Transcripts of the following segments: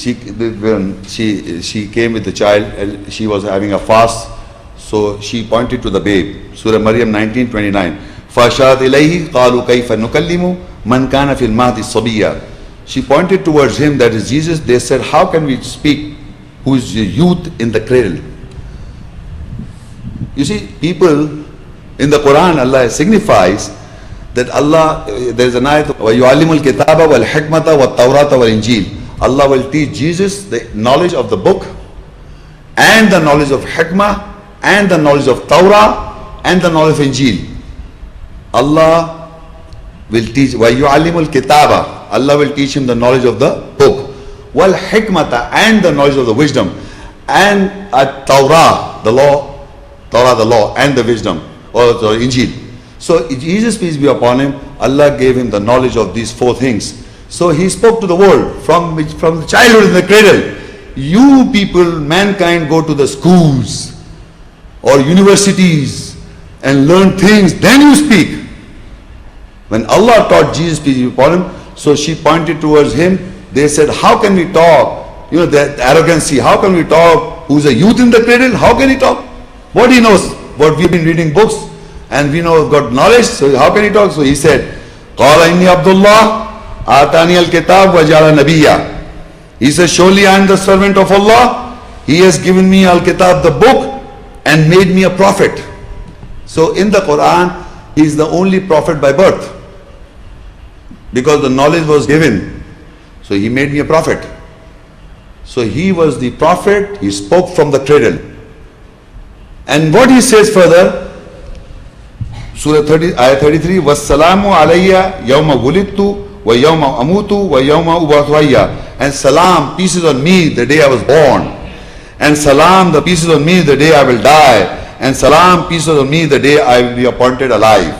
when she came with the child, and she was having a fast, so she pointed to the babe. Surah Maryam 19:29. فَأَشَارَتْ إِلَيْهِ قَالُوا كَيْفَ نُكَلِّمُ مَنْ كَانَ فِي الْمَهْدِ صَبِيًّا. She pointed towards him, that is Jesus. They said, how can we speak who is a youth in the cradle? You see, people in the Quran, Allah signifies that Allah, there is an ayat, وَيُعَلِّمُ الْكِتَابَ وَالْحِكْمَةَ وَالتَّوْرَاةَ وَالْإِنْجِيلَ. Allah will teach Jesus the knowledge of the book, and the knowledge of hikmah, and the knowledge of Torah, and the knowledge of Injil. Allah will teach, وَيُعَلِّمُ الْكِتَابَ. Allah will teach him the knowledge of the book. وَالْحِكْمَةَ, and the knowledge of the wisdom. And Torah, the law, Torah, the law, and the wisdom, or the Injil. So Jesus, peace be upon him, Allah gave him the knowledge of these four things. So he spoke to the world from the childhood in the cradle. You people, mankind, go to the schools or universities and learn things, then you speak. When Allah taught Jesus, peace be upon him, so she pointed towards him. They said, how can we talk? You know, that arrogancy, how can we talk? Who's a youth in the cradle? How can he talk? What he knows? What we've been reading books and we know got knowledge, so how can he talk? So he said, قَالَ إِنِّي عَبْدُ اللَّهِ آتَانِيَ الْكِتَابَ وَجَعَلَ نَبِيًّا. He says, surely I am the servant of Allah. He has given me Al-Kitab, the book, and made me a prophet. So in the Quran, he is the only prophet by birth, because the knowledge was given. So he made me a prophet. So he was the prophet, he spoke from the cradle. And what he says further, Surah 30, Ayah 33, وَالسَّلَامُ عَلَيَّ يَوْمَ وُلِدْتُ وَيَوْمَ أَمُوتُ وَيَوْمَ أُبْعَثُ حَيًّا. And salam, peace is on me the day I was born. And salam, the peace is on me the day I will die. And salam, peace is on me the day I will be appointed alive.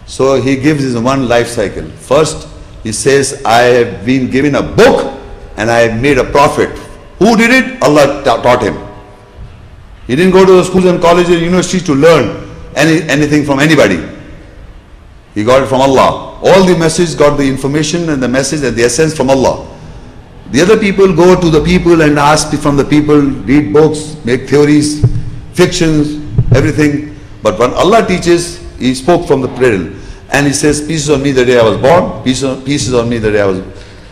So he gives his one life cycle. First, he says, I have been given a book and I have made a prophet. Who did it? Allah taught him. He didn't go to the schools and colleges and universities to learn anything from anybody. He got it from Allah. All the message got the information and the message and the essence from Allah. The other people go to the people and ask from the people, read books, make theories, fictions, everything. But when Allah teaches, he spoke from the cradle. And he says, peace is on me the day I was born, peace is on me the day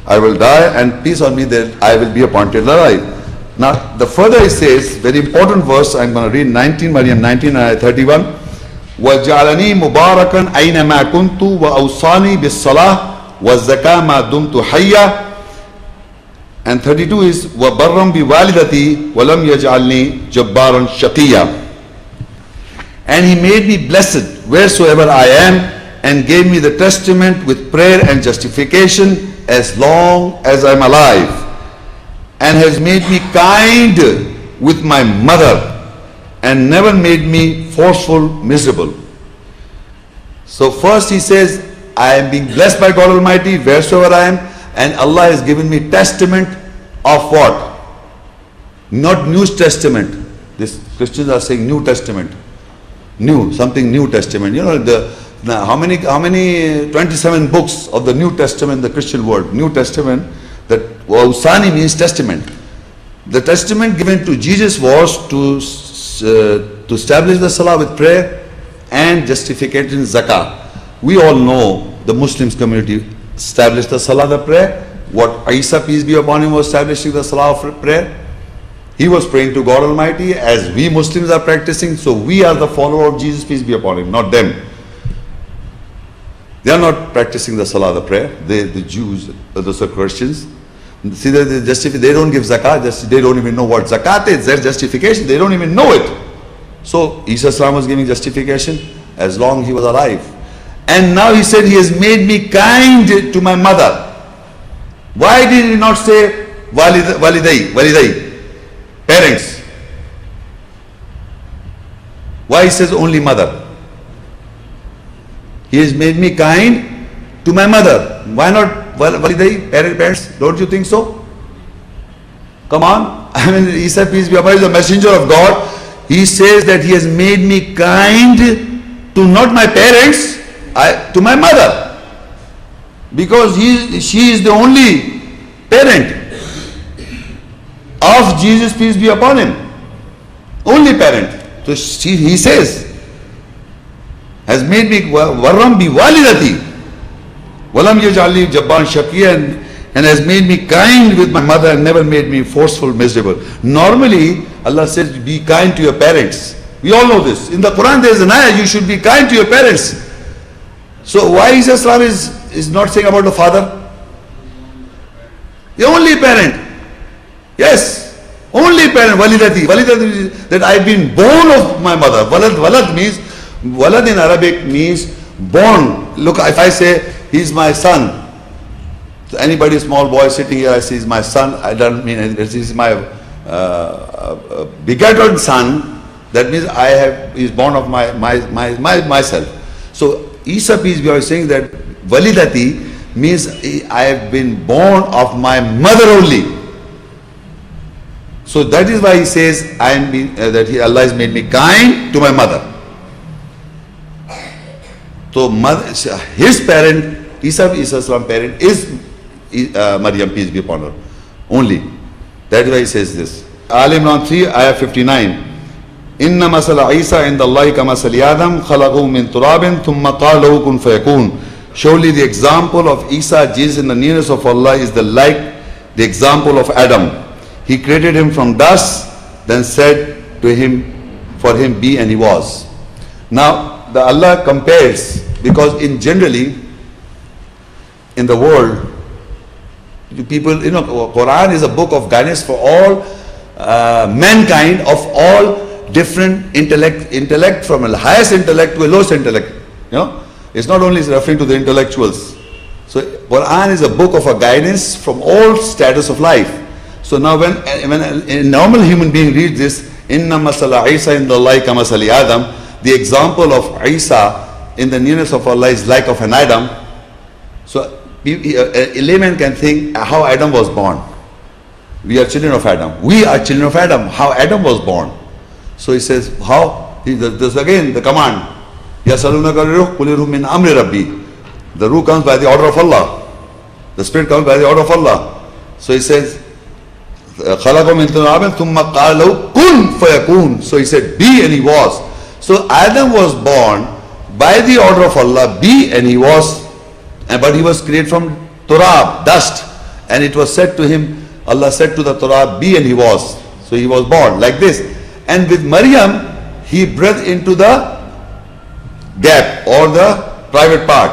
I will die, and peace on me that I will be appointed alive. Now, the further he says, very important verse, I'm going to read 19, Maryam 19, ayah 31. وَجَعَلَنِي مُبَارَكًا أَيْنَمَا كُنْتُ وَأَوْصَانِي بِالصَّلَاةِ وَالزَّكَاةِ مَا دُمْتُ حَيًّا. And 32 is وَبَرًّا بِوَالِدَتِي وَلَمْ يَجْعَلْنِي جَبَّارًا شَقِيًّا. And he made me blessed wheresoever I am, and gave me the testament with prayer and justification as long as I am alive, and has made me kind with my mother, and never made me forceful, miserable. So first he says, I am being blessed by God Almighty wheresoever I am, and Allah has given me testament of what? Not New Testament. This Christians are saying New Testament. New, something New Testament. You know, how many 27 books of the New Testament, the Christian word, New Testament, that Usani means testament. The testament given to Jesus was to establish the Salah with prayer and justification zakah. We all know the Muslims community established the Salah, the prayer. What Isa, peace be upon him, was establishing the Salah of prayer. He was praying to God Almighty as we Muslims are practicing. So we are the follower of Jesus, peace be upon him, not them. They are not practicing the Salah, the prayer. The Jews, those are Christians. See, they don't give zakat, they don't even know what zakat is, their justification, they don't even know it. So Isa Salam was giving justification as long as he was alive. And now he said, he has made me kind to my mother. Why did he not say walidai, parents? Why he says only mother? He has made me kind to my mother. Why not walidai, parents? Don't you think so? Come on. I mean, Isa, peace be upon him, is the messenger of God. He says that he has made me kind to not my parents, to my mother. Because she is the only parent. of Jesus, peace be upon him. Only parent. So he says, has made me warram bi walidati walam yaj'alni jabban shaqiyan, and has made me kind with my mother and never made me forceful, miserable. Normally, Allah says, be kind to your parents. We all know this. In the Quran there is an ayah, you should be kind to your parents. So why Islam is not saying about the father? The only parent. Yes, only parent. Walidati. Walidati is that I've been born of my mother. Walad means, walad in Arabic means born. Look, if I say, he's my son. So anybody, small boy sitting here, I say, he's my son. I don't mean he's my begotten son. That means he's born of myself. So Isa, peace be upon him, is saying that Walidati means I have been born of my mother only. So that is why he says Allah has made me kind to my mother. So his parent, Isa's parent is Maryam, peace be upon her, only. That is why he says this. Al Imran 3, ayah 59. Inna masala Isa inda Allahi ka masali Adam khalaqahu min turabin thumma qala lahu kun fayakun. Surely the example of Isa, Jesus, in the nearness of Allah is the example of Adam. He created him from dust, then said to him, for him be, and he was. Now the Allah compares, because generally in the world, people, Quran is a book of guidance for all mankind of all different intellect from the highest intellect to the lowest intellect. It's not only referring to the intellectuals. So Quran is a book of a guidance from all status of life. So now when a normal human being reads this, Inna masala Isa inda Allahi ka masali Adam, the example of Isa in the nearness of Allah is like of an Adam. So a layman can think how Adam was born. We are children of Adam. We are children of Adam. How Adam was born. So he says, how? This again the command. Yasalunaka ruh qul ruh min amri rabbi. The ruh comes by the order of Allah. The spirit comes by the order of Allah. So he says, خَلَقَ مِن تُرَابٍ ثُمَّ قَالَ لَهُ كُن فَيَكُونُ. So he said, be, and he was. So Adam was born by the order of Allah, be, and he was. But he was created from turab, dust. And it was said to him, Allah said to the turab, be, and he was. So he was born like this. And with Maryam, he breathed into the gap or the private part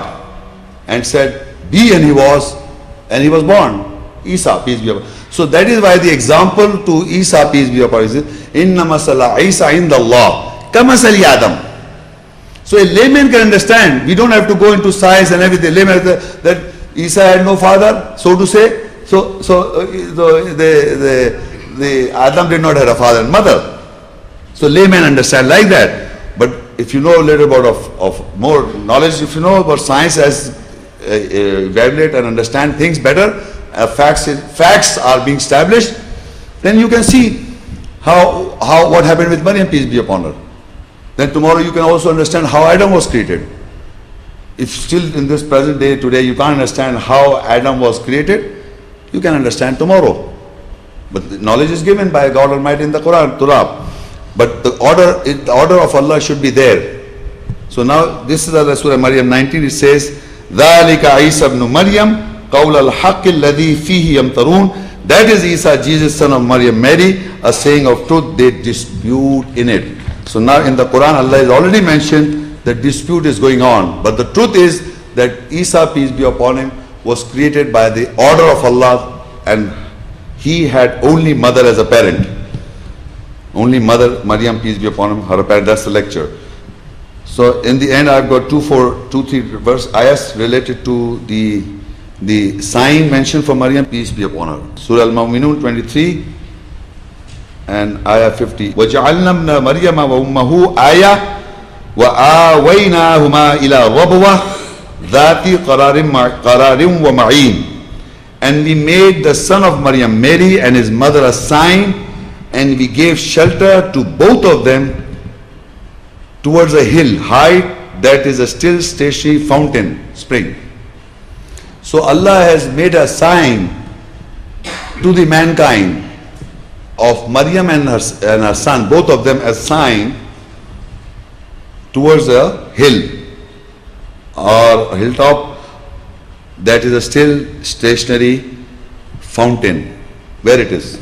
and said, be, and he was born. Isa, peace be upon him. So that is why the example to Isa, peace be upon him, is Inna masala Isa inda Allah kamasali Adam. So a layman can understand. We don't have to go into science and everything. Layman, that Isa had no father, so to say. So the Adam did not have a father and mother. So laymen understand like that. But if you know a little bit of more knowledge, if you know about science as evaluate and understand things better, facts are being established, then you can see what happened with Maryam, peace be upon her. Then tomorrow you can also understand how Adam was created. If still in this present day today you can't understand how Adam was created, you can understand tomorrow. But the knowledge is given by God Almighty in the Quran, Turab. But the order of Allah should be there. So now this is the Surah Maryam 19. It says, ذَلِكَ عِيسَى ibn Maryam قَوْلَ الْحَقِّ الَّذِي فِيهِ يَمْتَرُونَ. That is Isa, Jesus, son of Maryam, Mary, a saying of truth they dispute in it. So now in the Quran, Allah has already mentioned that dispute is going on. But the truth is that Isa, peace be upon him, was created by the order of Allah, and he had only mother as a parent. Only mother, Maryam, peace be upon him, her parent. That's the lecture. So in the end, I've got 3 verse ayahs related to the sign mentioned for Maryam, peace be upon her. Surah Al-Mu'minun 23 and ayah 50. وَجَعَلْنَا ابْنَ مَرْيَمَ وَأُمَّهُ آيَةً وَآوَيْنَاهُمَا إِلَى رَبْوَةٍ ذَاتِ قَرَارٍ وَمَعِينٍ. And we made the son of Maryam, Mary, and his mother a sign, and we gave shelter to both of them towards a hill high that is a still stationary fountain, spring. So Allah has made a sign to the mankind of Maryam and her son, both of them, as sign towards a hill or a hilltop that is a still stationary fountain. Where it is?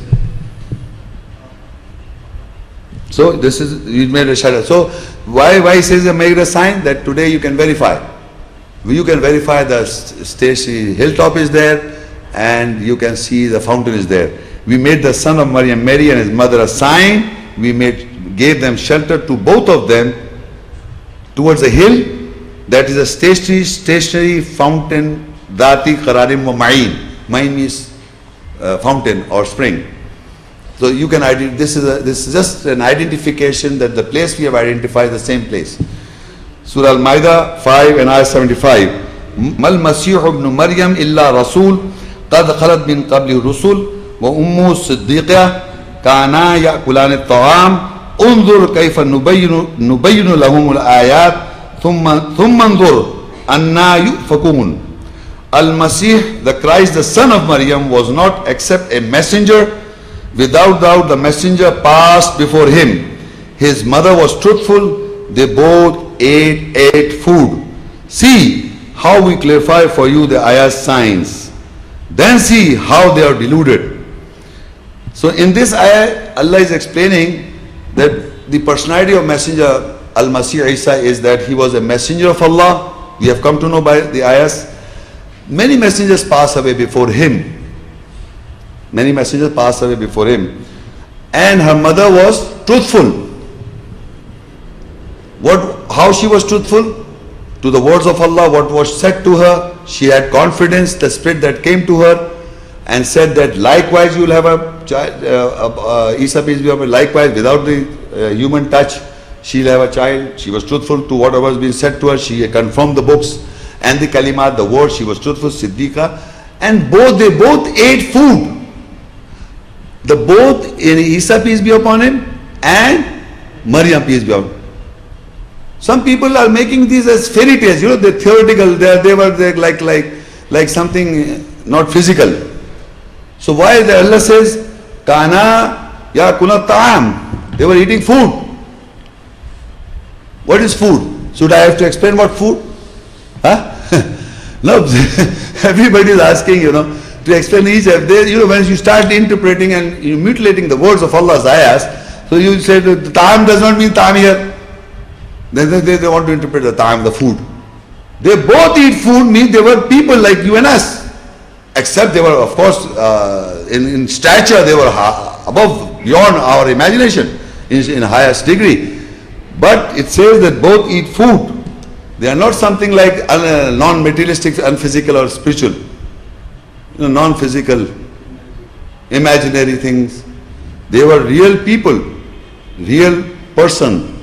So this is, you made a shadow. So why says you made a sign? That today you can verify. You can verify the stationary hilltop is there, and you can see the fountain is there. We made the son of Maryam, Mary, and his mother a sign. We gave them shelter to both of them towards a hill that is a stationary fountain. Dati Qararim wa Ma'in. Ma'in means fountain or spring. So you can identify, this is just an identification that the place we have identified is the same place. Surah Al-Ma'idah 5 and Ayah 75. Mal Masihu ibn Maryam illa Rasul qad khalat min qabli rusul wa ummu siddiqah kana ya'kulan at-ta'am unzur kayfa nubayyinu lahum al-ayat thumma anzur anna yufakun. Al-Masih, the Christ, the son of Maryam, was not except a messenger. Without doubt the messenger passed before him. His mother was truthful. They both ate food. See how we clarify for you the ayah's signs. Then see how they are deluded. So in this ayah, Allah is explaining that the personality of Messenger Al-Masih Isa is that he was a messenger of Allah. We have come to know by the ayahs. Many messengers passed away before him. Many messengers passed away before him. And her mother was truthful. How she was truthful? To the words of Allah, what was said to her. She had confidence, the spirit that came to her, and said that likewise you will have a child, Isa peace be upon him, likewise without the human touch, she will have a child. She was truthful to whatever was being said to her. She confirmed the books and the kalimat, the words. She was truthful, Siddiqa. And they both ate food. Both in Isa peace be upon him and Maryam peace be upon him. Some people are making these as fairy tales, they're theoretical, they were like something not physical. So why the Allah says, Kana yakuna ta'am, they were eating food. What is food? Should I have to explain what food? Huh? No, everybody is asking, to explain each of them. When you start interpreting and mutilating the words of Allah's ayahs, so you say the ta'am does not mean ta'am here. Then they want to interpret the ta'am, the food. They both eat food, means they were people like you and us. Except they were, of course, in stature, they were above, beyond our imagination, in highest degree. But it says that both eat food. They are not something like non-materialistic, unphysical or spiritual. Non-physical, imaginary things. They were real people, real person.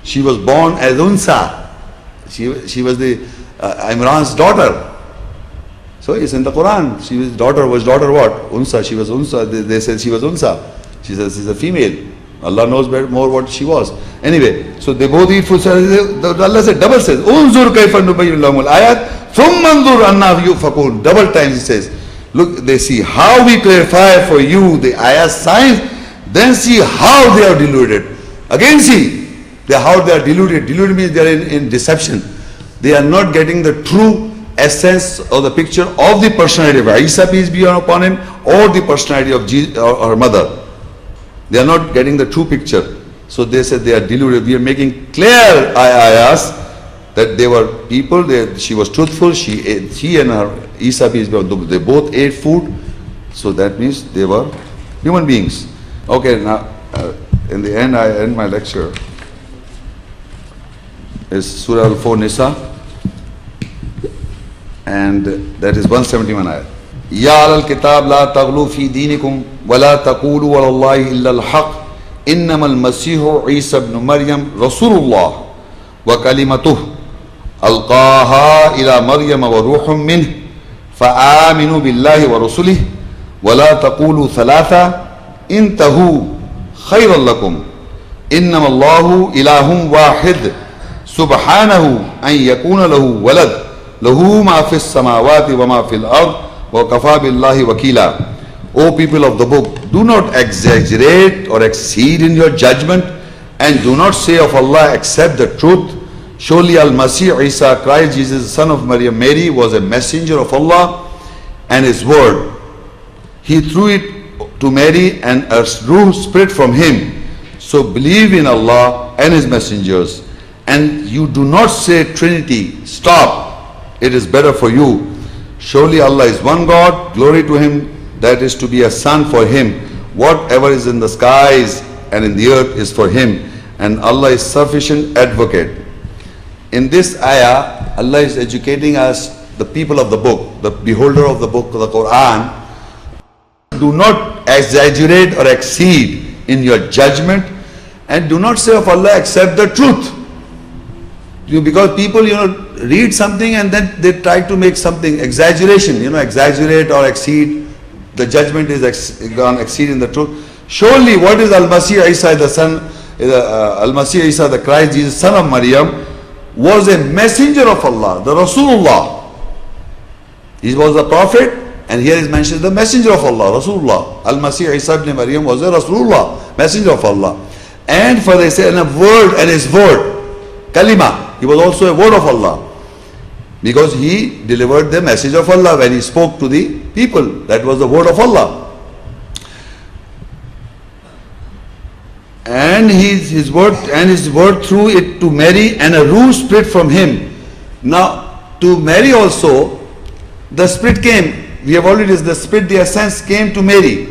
She was born as Unsa. She was the Imran's daughter. So it's in the Quran. She was daughter what? Unsa. She was Unsa. They said she was Unsa. She says she's a female. Allah knows more what she was. Anyway, so they both eat food. Allah said, double says, Unzur kayfa nubayyinu lahum al-ayat. Double times he says, look, they see how we clarify for you the ayah signs, then see how they are deluded. Again see how they are deluded. Deluded means they are in deception. They are not getting the true essence or the picture of the personality of Isa peace be upon him, or the personality of Jesus or her mother. They are not getting the true picture. So they said they are deluded. We are making clear ayahs that they were people, she was truthful, she and her Isa peace be upon them, they both ate food. So that means they were human beings. Okay, now in the end I end my lecture. Is Surah Al-4 Nisa, and that is 171 ayah. Ya al-kitab la taghlu fi dinikum wa la taqulu ala Allahi illa al-haq innama al-masihu Isa ibn Maryam Rasulullah wa kalimatuh alqaha ila Maryam wa ruhum minh fa'aminu billahi wa rasulih wa la taqulu thalatha intahu khayran lakum innama Allahu ilahum wahid subhanahu an yakuna lahu walad lahu ma fi as-samawati wa ma fi al-ard wa kafa billahi wakila O people of the book, do not exaggerate or exceed in your judgment, and do not say of Allah except the truth. Surely Al-Masih Isa, Christ Jesus, son of Maryam, Mary, was a messenger of Allah and His word. He threw it to Mary and a ruh spread from him. So believe in Allah and His messengers. And you do not say Trinity. Stop. It is better for you. Surely Allah is one God. Glory to Him. That is to be a son for Him. Whatever is in the skies and in the earth is for Him. And Allah is sufficient advocate. In this ayah, Allah is educating us, the people of the book, the beholder of the book, the Quran. Do not exaggerate or exceed in your judgment, and do not say of Allah except the truth. Because people, read something and then they try to make something exaggeration, exaggerate or exceed. The judgment is gone exceeding the truth. Surely what is Al-Masih Isa, the son, Al-Masih Isa, the Christ Jesus, son of Maryam, was a messenger of Allah, the Rasulullah. He was a prophet, and here is mentioned the messenger of Allah, Rasulullah. Al-Masih Isa ibn Maryam was a Rasulullah, messenger of Allah. And for they say, and a word, and His word, kalima, He was also a word of Allah. Because He delivered the message of Allah when He spoke to the people. That was the word of Allah. And his word threw it to Mary, and a ruh split from Him. Now, to Mary also, the split came. We have already discussed the split, the essence came to Mary.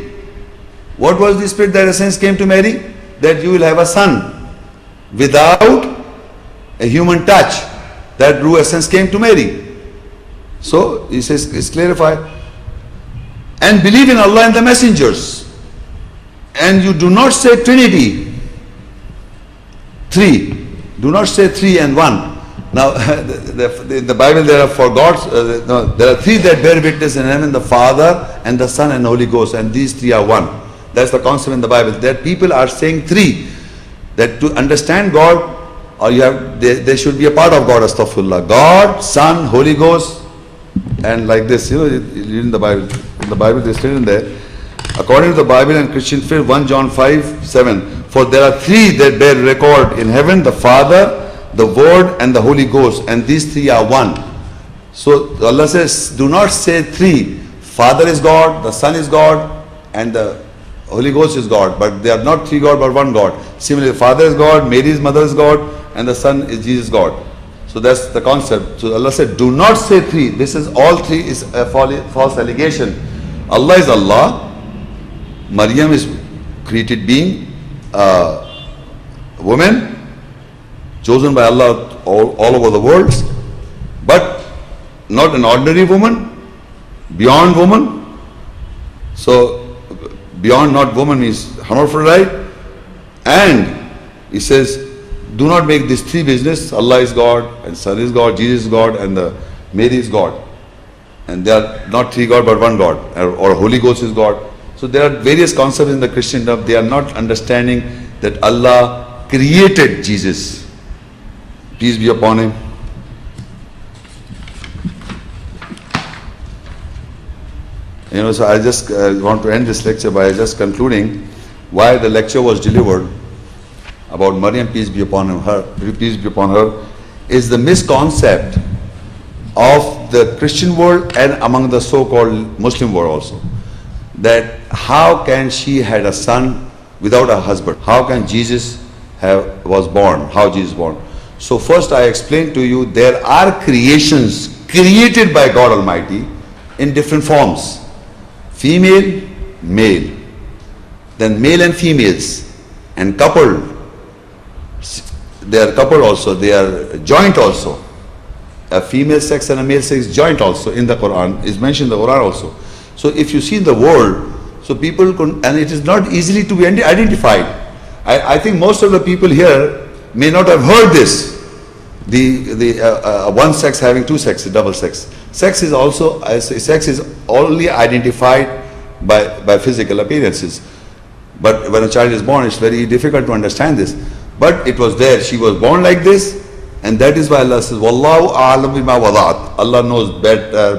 What was the split, that essence came to Mary? That you will have a son without a human touch. That ruh essence came to Mary. So, He says, it's clarified. And believe in Allah and the messengers. And you do not say Trinity. Three. Do not say three and one. Now, in the Bible there are four gods. There are three that bear witness in heaven: the Father and the Son and the Holy Ghost. And these three are one. That's the concept in the Bible. That people are saying three. That to understand God, or they should be a part of God. Astaghfirullah. God, Son, Holy Ghost, and like this. In the Bible. In the Bible they stated in there. According to the Bible and Christian faith, 1 John 5:7. For there are three that bear record in heaven: the Father, the Word, and the Holy Ghost. And these three are one. So Allah says, do not say three. Father is God, the Son is God, and the Holy Ghost is God. But they are not three God, but one God. Similarly, the Father is God, Mary's mother is God, and the Son is Jesus God. So that's the concept. So Allah said, do not say three. This is all three is a false allegation. Allah is Allah. Maryam is created being, woman, chosen by Allah all over the world, but not an ordinary woman, beyond woman. So beyond not woman means hermaphrodite. And He says, do not make this three business. Allah is God, and Son is God, Jesus is God, and the Mary is God. And they are not three God but one God, or Holy Ghost is God. So there are various concepts in the Christendom. They are not understanding that Allah created Jesus. Peace be upon Him. So I just want to end this lecture by just concluding why the lecture was delivered about Maryam, peace be upon her, is the misconcept of the Christian world and among the so-called Muslim world also. That how can she had a son without a husband? How can Jesus was born? How Jesus born? So first I explained to you, there are creations created by God Almighty in different forms. Female, male. Then male and females. And coupled. They are coupled also. They are joint also. A female sex and a male sex joint also in the Quran is mentioned in the Quran also. So if you see the world, so people and it is not easily to be identified. I think most of the people here may not have heard this. The one sex having two sexes, double sex. Sex is only identified by physical appearances. But when a child is born, it's very difficult to understand this. But it was there. She was born like this, and that is why Allah says, "Wallahu a'lam bima wada'at." Allah knows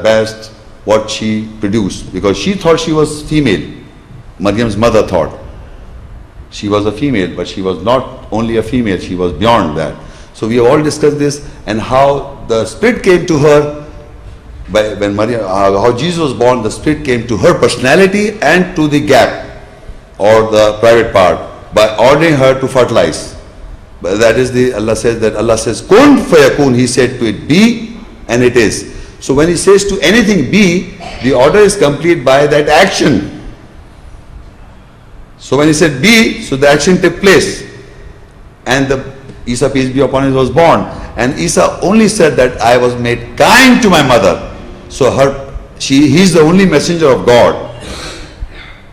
best what she produced, because she thought she was female. Maryam's mother thought. She was a female, but she was not only a female, she was beyond that. So we have all discussed this, and how the Spirit came to her when Maryam, how Jesus was born. The Spirit came to her personality and to the gap or the private part by ordering her to fertilize. But that is Allah says kun fayakun. He said to it, be, and it is. So when He says to anything be, the order is complete by that action. So when He said be, so the action took place, and Isa, peace be upon him, was born. And Isa only said that I was made kind to my mother. So he's the only messenger of God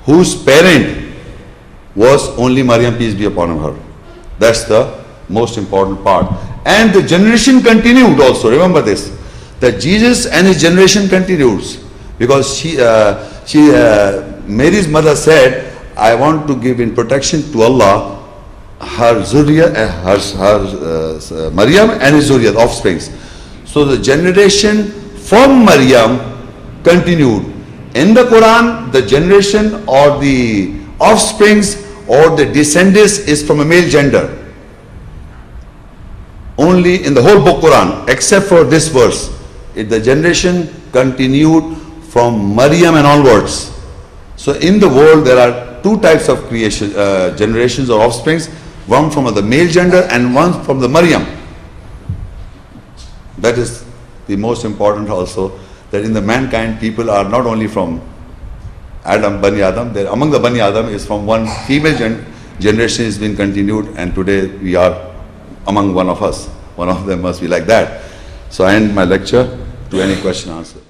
whose parent was only Maryam, peace be upon her. That's the most important part. And the generation continued also. Remember this, that Jesus and his generation continues, because Mary's mother said, I want to give in protection to Allah her Zuriyah, Maryam and his Zuriyah, offsprings. So the generation from Maryam continued. In the Quran, the generation or the offsprings or the descendants is from a male gender. Only in the whole book Quran, except for this verse, the generation continued from Maryam and onwards. So in the world there are two types of creation, generations or offsprings, one from the male gender and one from the Maryam. That is the most important also, that in the mankind people are not only from Adam, Bani Adam, among the Bani Adam is from one female generation has been continued, and today we are among one of us. One of them must be like that. So I end my lecture to any question answer.